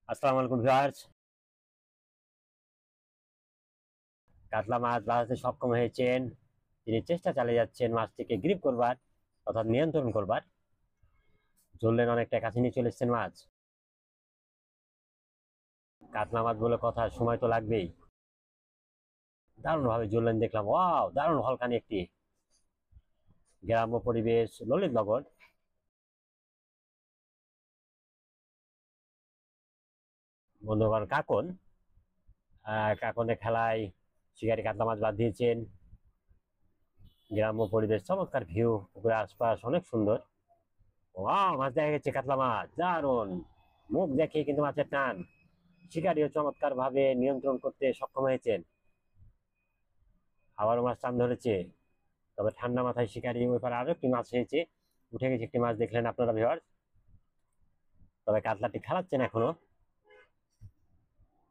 আসসালামু আলাইকুম ভিউয়ার্স। কাতলা মাছ বাজাতে সক্ষম হয়েছেন। তিনি চেষ্টা চালিয়ে যাচ্ছেন মাছটিকে গ্রিপ করবার অর্থাৎ নিয়ন্ত্রণ করবার। ধরলেন অনেকটা কাছে নিয়ে চলে এসেছেন মাছ। কাতলা মাছ বলে কথা, সময় তো লাগবেই। দারুণ ভাবে জ্বললেন দেখলাম, ওয়াও দারুণ হলকানি একটি গ্রাম্য পরিবেশ, ললিত নগর। বন্ধুগণ, কাকনের খেলায় শিকারি কাতলা মাছ বাদ দিয়েছেন। গ্রাম্য পরিবেশ, চমৎকার ভিউ, পুকুরের আশপাশ অনেক সুন্দর। ওয়াও, মাছ দেখা গেছে, কাতলা মাছ দারুণ। মুখ দেখে কিন্তু মাছের টান। শিকারিও চমৎকার ভাবে নিয়ন্ত্রণ করতে সক্ষম হয়েছেন। আবারও মাছ টান ধরেছে, তবে ঠান্ডা মাথায় শিকারি ওই পারে আরো একটি মাছ হয়েছে, উঠে গেছে একটি মাছ, দেখলেন আপনারা ভিউয়ার্স। তবে কাতলাটি খেলাচ্ছেন এখনো।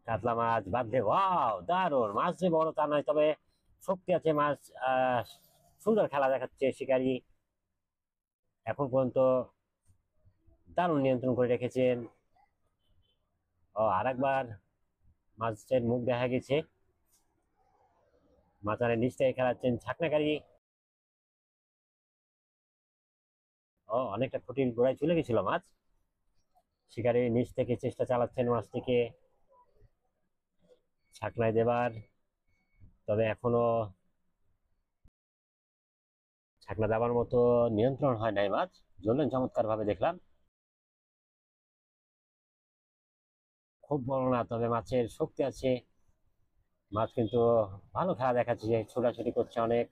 কাতলা মাছ বাঁধলে, ওয়াও দারুণ। মাছ যে বড় তা নয়, তবে শক্তি আছে মাছ। আহ সুন্দর খেলা দেখাচ্ছে শিকারি এখন পর্যন্ত, দারুণ নিয়ন্ত্রণ করে রেখেছেন। ও আরেকবার মাছের মুখ দেখা গেছে। মাথার নিচ থেকে খেলাচ্ছেন ছাকনাকারী। ও অনেকটা খুঁটির গোড়ায় চলে গেছিল মাছ। শিকারি নিচ থেকে চেষ্টা চালাচ্ছেন মাছটিকে ছাকনায় দেবার, তবে এখনো ছাকনা দেওয়ার মতো নিয়ন্ত্রণ হয় নাই মাছ। জ্বললেন চমৎকার ভাবে দেখলাম। খুব বড় না, তবে মাছের শক্তি আছে। মাছ কিন্তু ভালো খেলা দেখাচ্ছে, ছোটাছুটি করছে অনেক।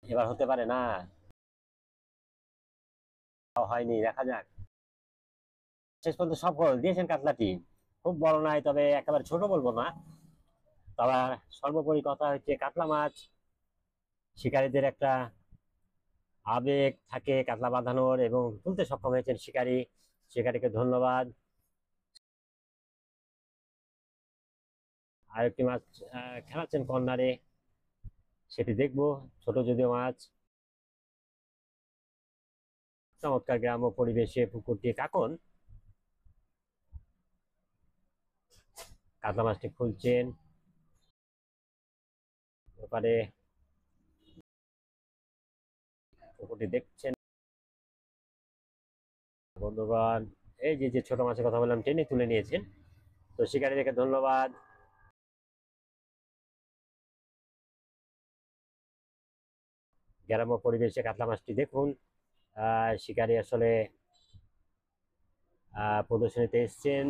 এবার হতে পারে না, হয়নি, দেখা যাক। শেষ পর্যন্ত সফল দিয়েছেন কাতলাটি। খুব বড় নাই, তবে একেবারে ছোট বলবো না। তবে সর্বোপরি কথা হচ্ছে, কাতলা মাছ শিকারীদের একটা আবেগ থাকে কাতলা বাঁধানোর, এবং তুলতে সক্ষম হয়েছেন শিকারী। শিকারীকে ধন্যবাদ। আরেকটি মাছ খেলাচ্ছেন কর্নারে, সেটি দেখবো। ছোট যদিও মাছ। চমৎকার গ্রাম্য পরিবেশে পুকুরটি কাকন। কাতলা মাছটি খুলছেন ওপারে, পুকুরটি দেখছেন বন্ধুগণ। এই যে যে ছোট মাছের কথা বললাম, টেনে তুলে নিয়েছেন, তো শিকারীদেরকে ধন্যবাদ। গ্রাম্য পরিবেশে কাতলা মাছটি দেখুন। শিকারী আসলে প্রদর্শনীতে এসছেন।